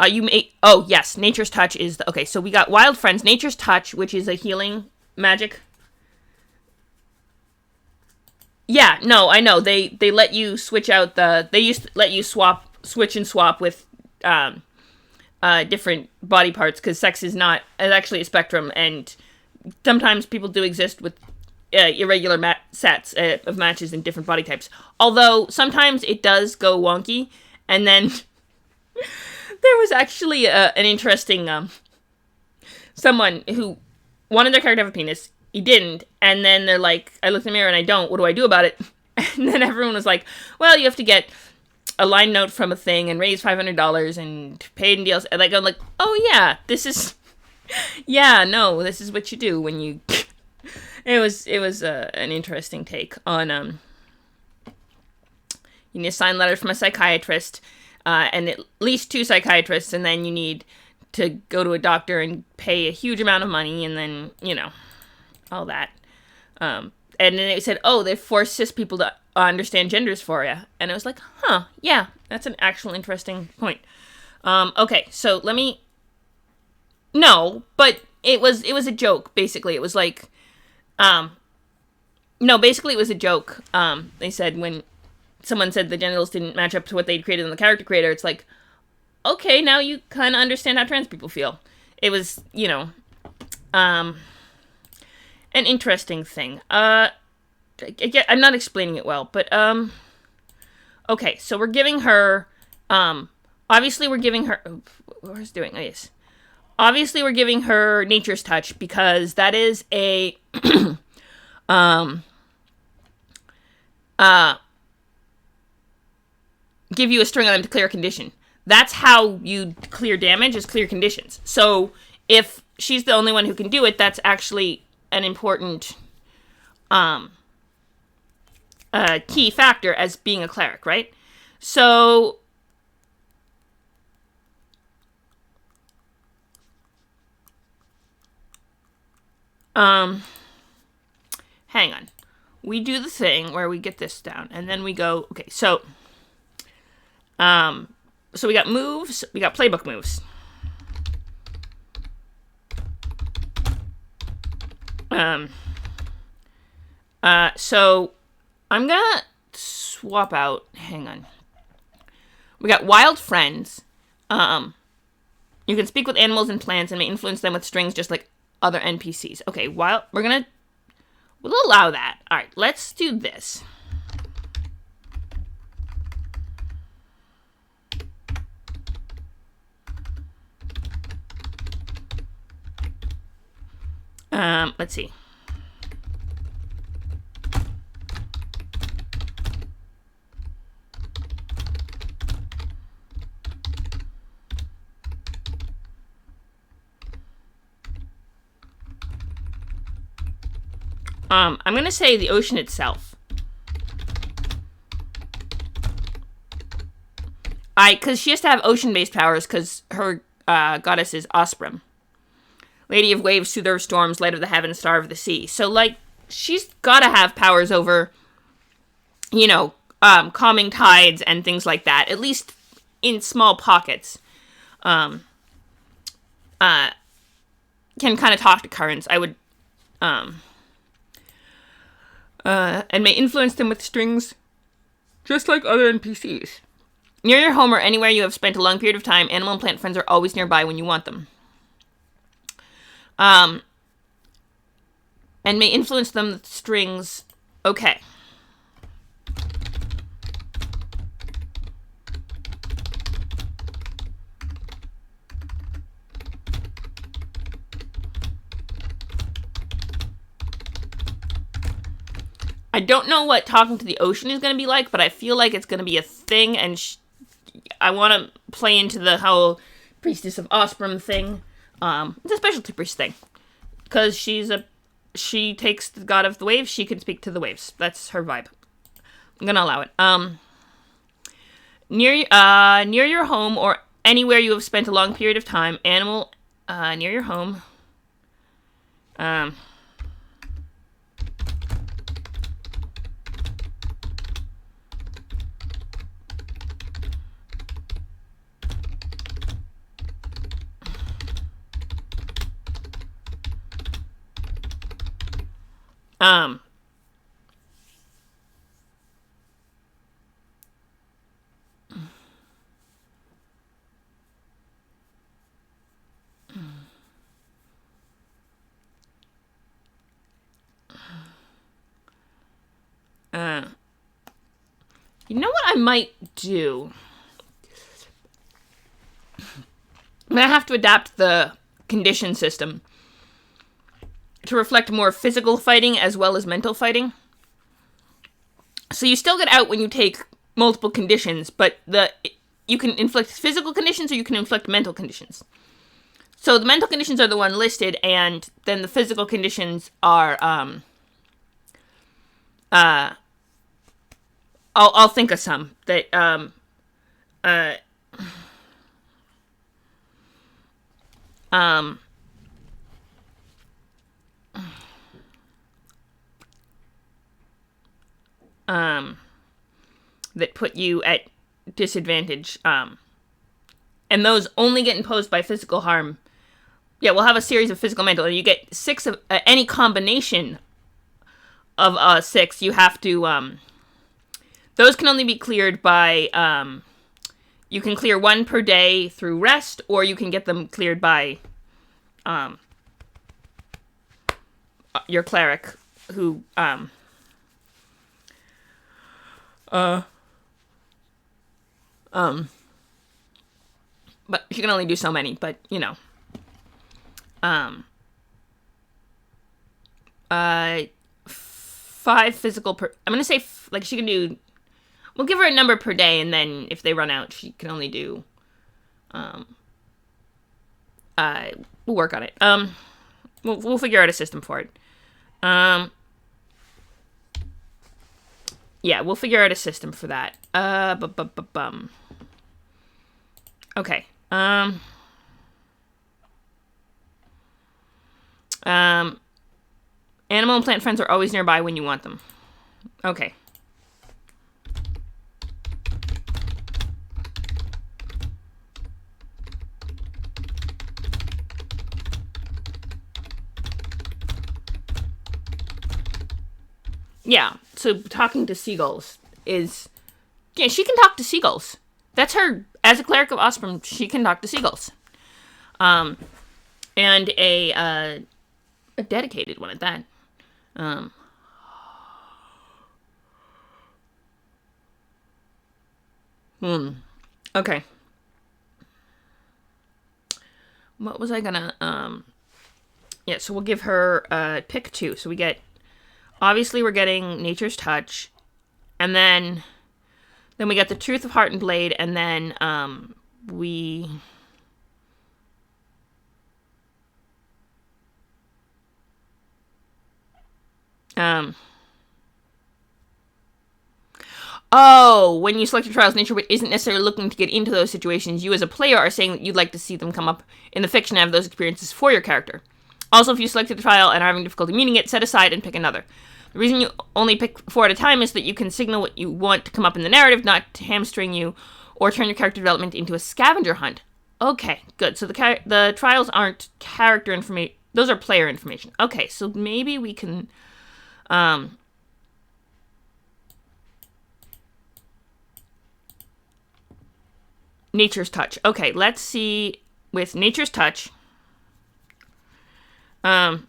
you may. Oh yes, nature's touch is the. Okay, so we got wild friends. Nature's touch, which is a healing magic. Yeah, no, I know. They let you switch out the. They used to let you switch and swap with different body parts because sex is actually a spectrum, and sometimes people do exist with irregular sets of matches in different body types. Although sometimes it does go wonky, and then there was actually an interesting someone who wanted their character to have a penis. He didn't, and then they're like, I looked in the mirror and I don't. What do I do about it? And then everyone was like, well, you have to get a line note from a thing and raise $500 and pay in deals. And like, I'm like, oh yeah, this is, yeah, no, this is what you do when you. It was an interesting take on you need to sign letters from a psychiatrist, and at least 2 psychiatrists, and then you need to go to a doctor and pay a huge amount of money, and then all that. And then they said, oh, they forced cis people to understand genders for you, and I was like, huh, yeah, that's an actual interesting point. Okay, so let me. No, but it was a joke. Basically, it was like. No, basically it was a joke. They said when someone said the genitals didn't match up to what they'd created in the character creator, it's like, okay, now you kind of understand how trans people feel. It was, an interesting thing. I'm not explaining it well, but, okay, so we're giving her, obviously we're giving her, what was doing? Oh, yes. Obviously we're giving her nature's touch because that is a, give you a string on them to clear a condition. That's how you clear damage, is clear conditions. So if she's the only one who can do it, that's actually an important key factor as being a cleric, right? So hang on. We do the thing where we get this down, and then we go, okay, so So we got moves. We got playbook moves. So I'm gonna swap out. Hang on. We got wild friends. You can speak with animals and plants and may influence them with strings just like other NPCs. Okay, we'll allow that. All right, let's do this. Let's see. I'm gonna say the ocean itself. Because she has to have ocean-based powers, because her goddess is Osprey. Lady of waves, soother of storms, light of the heavens, star of the sea. So, like, she's gotta have powers over, calming tides and things like that. At least in small pockets. Can kind of talk to currents. I would, and may influence them with strings, just like other NPCs. Near your home or anywhere you have spent a long period of time, animal and plant friends are always nearby when you want them. And may influence them with strings. Okay. I don't know what talking to the ocean is going to be like, but I feel like it's going to be a thing, and I want to play into the whole Priestess of Osprey thing. It's a specialty priest thing, because she takes the god of the waves. She can speak to the waves. That's her vibe. I'm gonna allow it. Near your home or anywhere you have spent a long period of time, animal near your home. You know what I might do? I'm gonna have to adapt the condition system to reflect more physical fighting as well as mental fighting. So you still get out when you take multiple conditions, but you can inflict physical conditions or you can inflict mental conditions. So the mental conditions are the one listed, and then the physical conditions are I'll think of some that that put you at disadvantage, and those only get imposed by physical harm. Yeah, we'll have a series of physical, mental, and you get 6 of any combination of 6. You have to those can only be cleared by you can clear 1 per day through rest, or you can get them cleared by your cleric, who but you can only do so many, but 5 physical per, I'm gonna say like she can do, we'll give her a number per day, and then if they run out, she can only do we'll work on it. We'll figure out a system for it. Yeah, we'll figure out a system for that. Okay. Animal and plant friends are always nearby when you want them. Okay. Yeah, so talking to seagulls is... Yeah, she can talk to seagulls. That's her... As a cleric of Ostrom, she can talk to seagulls. And a dedicated one at that. Okay. What was I gonna... Yeah, so we'll give her pick 2. So we get... Obviously, we're getting Nature's Touch. And then we get the Truth of Heart and Blade. And then we... Oh, when you select your trials, nature wit isn't necessarily looking to get into those situations. You as a player are saying that you'd like to see them come up in the fiction and have those experiences for your character. Also, if you selected a trial and are having difficulty meeting it, set aside and pick another. The reason you only pick 4 at a time is that you can signal what you want to come up in the narrative, not to hamstring you or turn your character development into a scavenger hunt. Okay, good. So the trials aren't character information. Those are player information. Okay, so maybe we can... Nature's Touch. Okay, let's see with Nature's Touch. And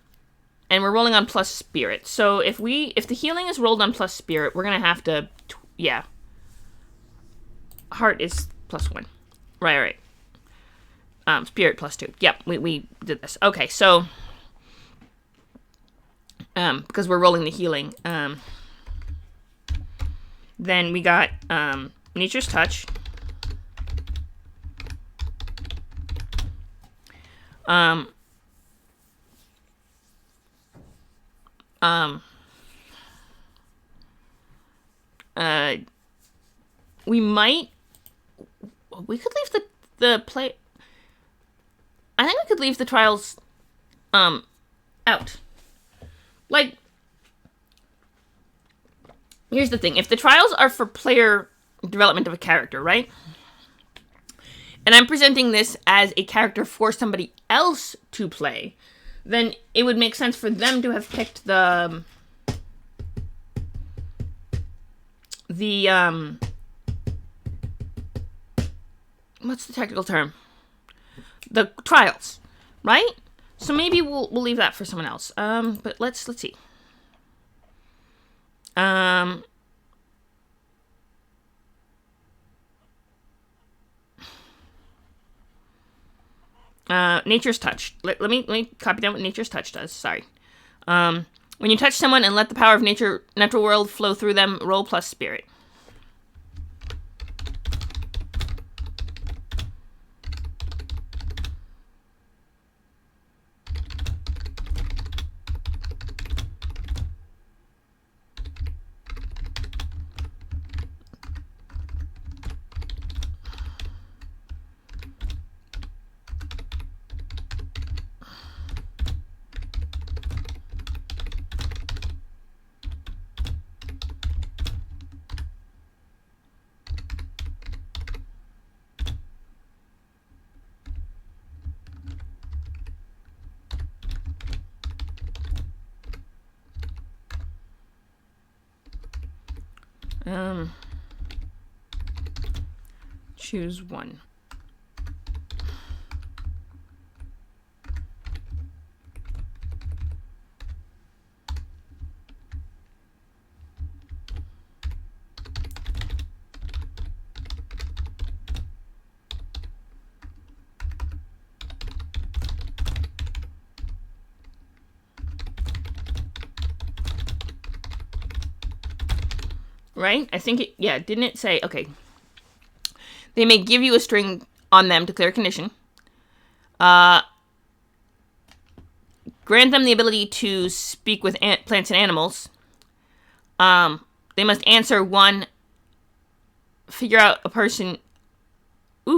we're rolling on plus spirit. So if the healing is rolled on plus spirit, we're gonna have to, yeah. Heart is +1. Right. Spirit +2. Yep, we did this. Okay, so because we're rolling the healing, then we got Nature's Touch. We could leave the play. I think we could leave the trials, out. Like, here's the thing. If the trials are for player development of a character, right? And I'm presenting this as a character for somebody else to play, then it would make sense for them to have picked the what's the technical term? The trials, right? So maybe we'll leave that for someone else. But let's see. Nature's Touch. Let me copy down what Nature's Touch does. Sorry. When you touch someone and let the power of natural world flow through them, roll plus spirit. Choose one. Right? I think didn't it say, okay. They may give you a string on them to clear a condition. Grant them the ability to speak with plants and animals. They must answer one, figure out a person,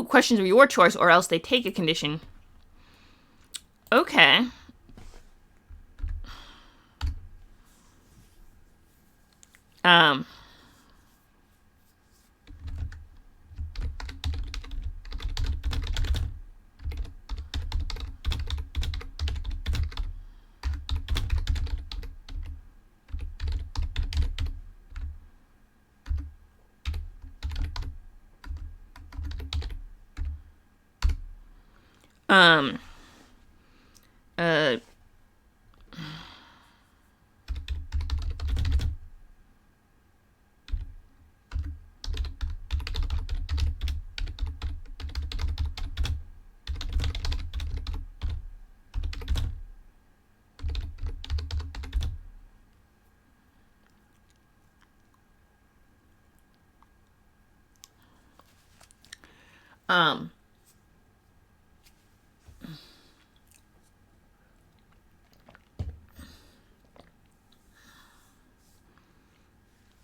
questions of your choice, or else they take a condition. Okay. Um, uh,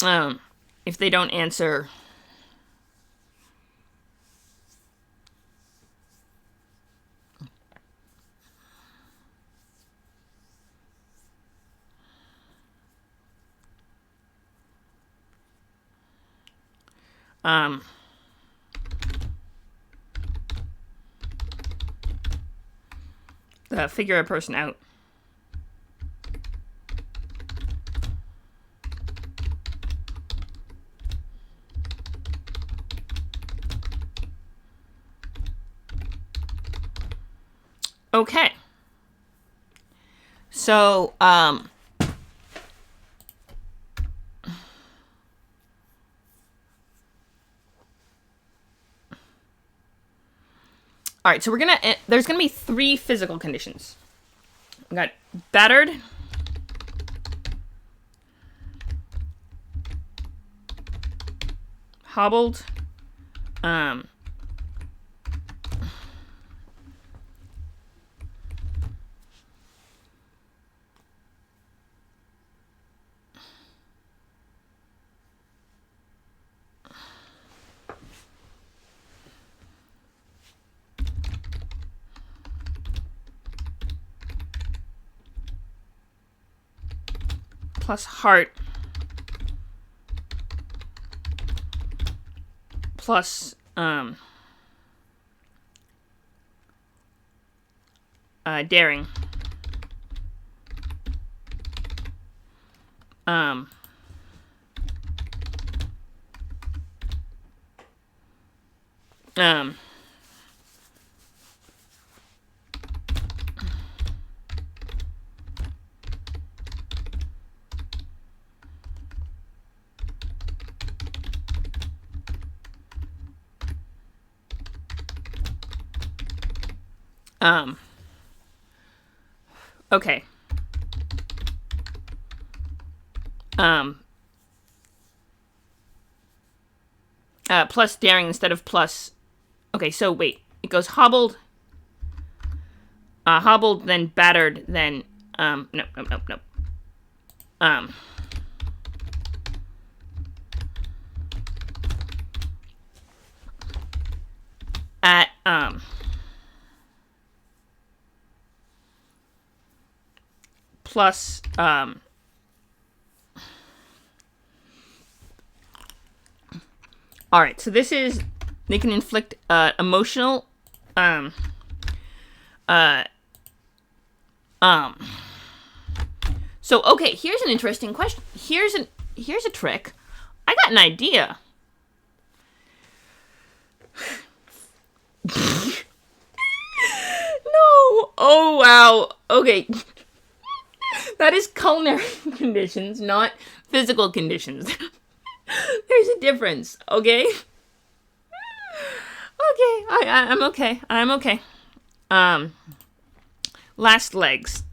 um, if they don't answer, figure a person out. Okay. So, all right, so there's gonna be 3 physical conditions. We got battered, hobbled, um, plus heart, plus daring. Um, um, okay. Plus daring instead of plus. Okay, so wait. It goes hobbled, hobbled, then battered, then nope. At plus all right, so this is they can inflict emotional so okay, here's an interesting question. Here's a trick. I got an idea. No. Oh wow. Okay. That is culinary conditions, not physical conditions. There's a difference, okay? Okay, I'm okay. I'm okay. Last legs.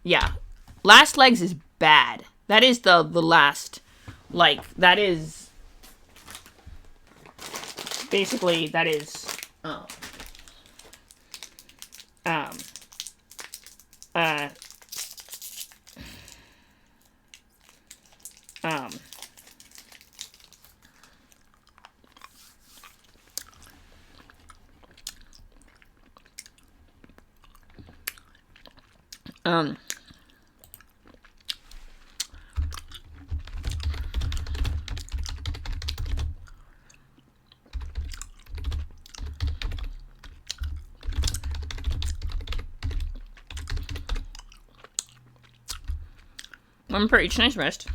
Yeah. Last legs is bad. That is the last. Like, that is. Basically, that is. Um. Uh. Um. Um, one per each nice rest.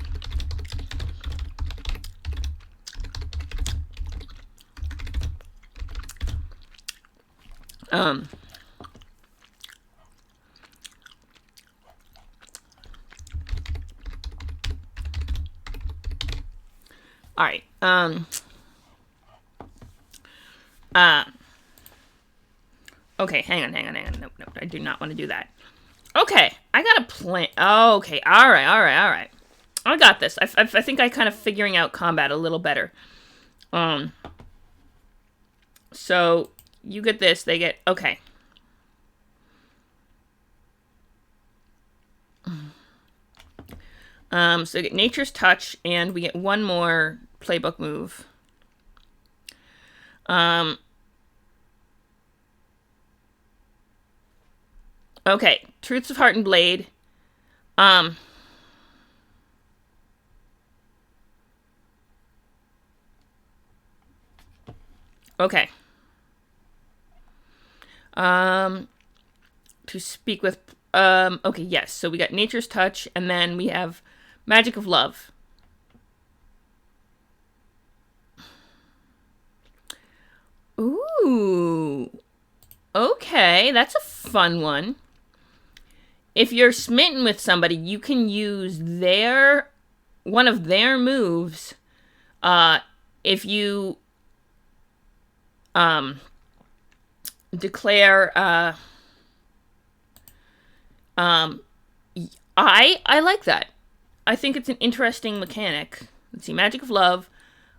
All right. Okay, hang on. Nope, I do not want to do that. Okay, I got a plan. Oh, okay, all right. I got this. I think I kind of figuring out combat a little better. So you get this, they get, okay. So we get Nature's Touch, and we get one more playbook move. Okay, Truths of Heart and Blade. Okay. To speak with, okay, yes. So we got Nature's Touch, and then we have Magic of Love. Ooh. Okay, that's a fun one. If you're smitten with somebody, you can use one of their moves, if you, declare, I like that. I think it's an interesting mechanic. Let's see, Magic of Love.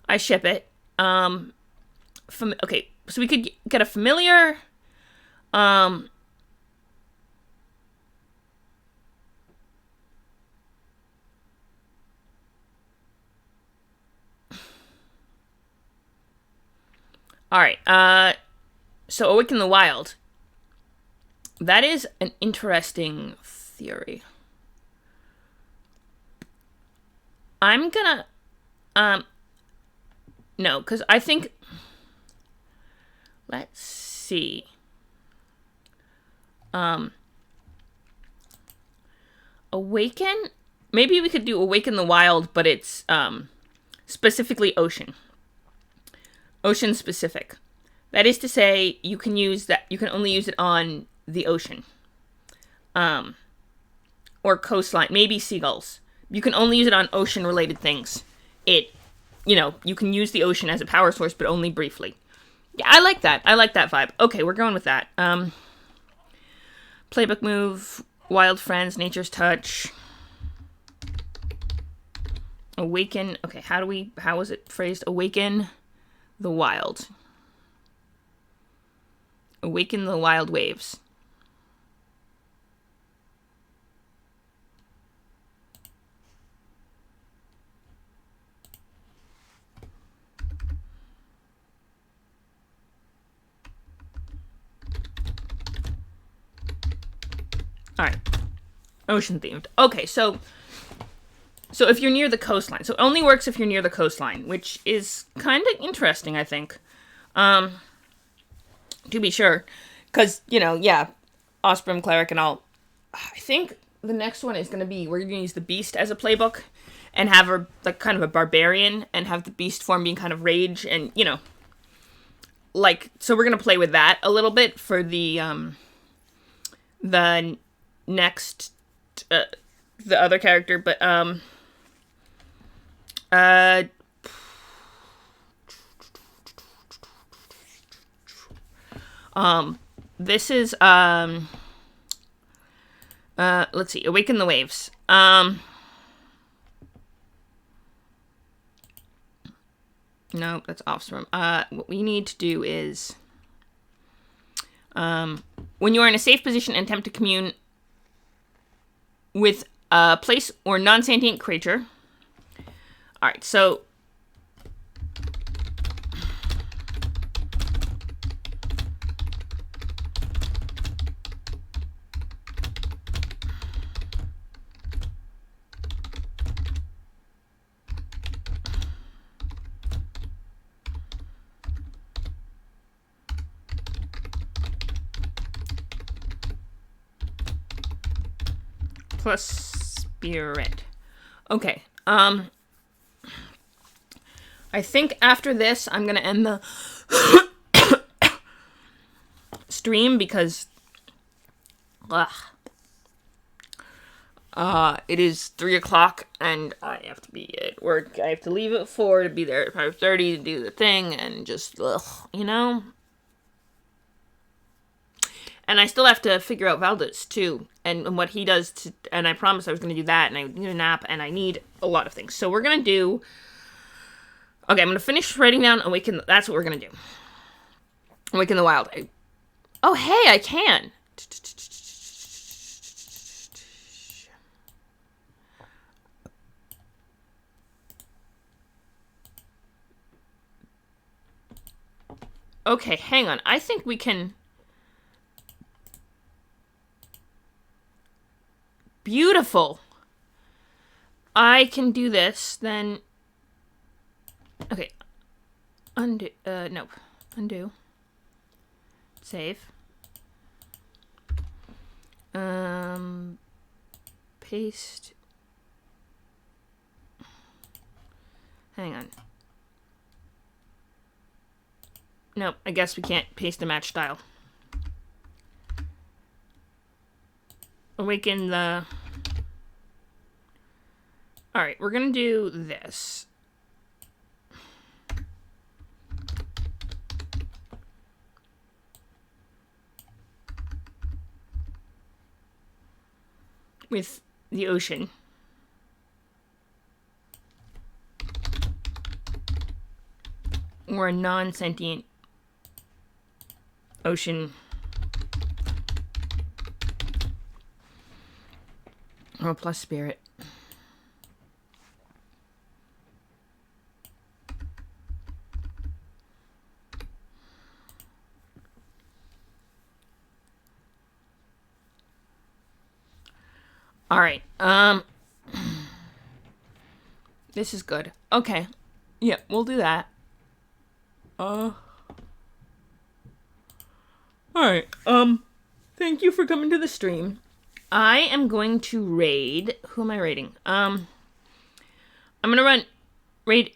I ship it. Okay, so we could get a familiar. All right. So Awaken the Wild. That is an interesting theory. I'm gonna, no, because I think, let's see. Awaken, maybe we could do Awaken the Wild, but it's, specifically ocean specific. That is to say, you can only use it on the ocean. Or coastline, maybe seagulls. You can only use it on ocean-related things. You can use the ocean as a power source, but only briefly. Yeah, I like that. I like that vibe. Okay, we're going with that. Playbook move, Wild Friends, Nature's Touch. Awaken, okay, how was it phrased? Awaken the Wild. Awaken the Wild Waves. All right. Ocean themed. Okay, so if you're near the coastline. So it only works if you're near the coastline, which is kind of interesting, I think. To be sure. Because, Osprey Cleric and all. I think the next one is going to be, we're going to use the Beast as a playbook and have her, like, kind of a barbarian and have the Beast form being kind of rage and, so we're going to play with that a little bit for the next, the other character, but, this is, let's see, Awaken the Waves. No, that's Offswarm. What we need to do is, when you are in a safe position and attempt to commune with a place or non-sentient creature. Alright, so plus spirit. Okay. I think after this, I'm going to end the stream because it is 3 o'clock and I have to be at work. I have to leave at 4 to be there at 5:30 to do the thing and just, And I still have to figure out Valdez, too, and what he does, and I promised I was going to do that, and I need a nap, and I need a lot of things. So we're going to do... Okay, I'm going to finish writing down Awaken... That's what we're going to do. Awaken the Wild. Oh, hey, I can! Okay, hang on. I think we can... Beautiful. I can do this, then... Okay. Undo. No. Undo. Save. Paste. Hang on. Nope, I guess we can't paste a match style. Awaken the... Alright, we're gonna do this. With the ocean. Or a non-sentient ocean. Or plus spirit. Alright, this is good. Okay. Yeah, we'll do that. Alright, thank you for coming to the stream. I am going to raid... Who am I raiding? I'm gonna raid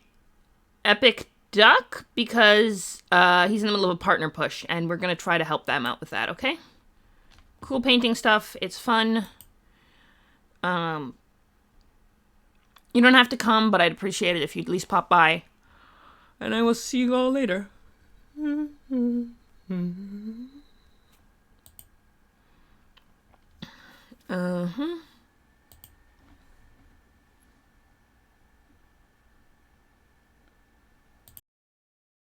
Epic Duck because, he's in the middle of a partner push, and we're gonna try to help them out with that, okay? Cool painting stuff. It's fun. You don't have to come, but I'd appreciate it if you'd at least pop by. And I will see you all later. Uh-huh.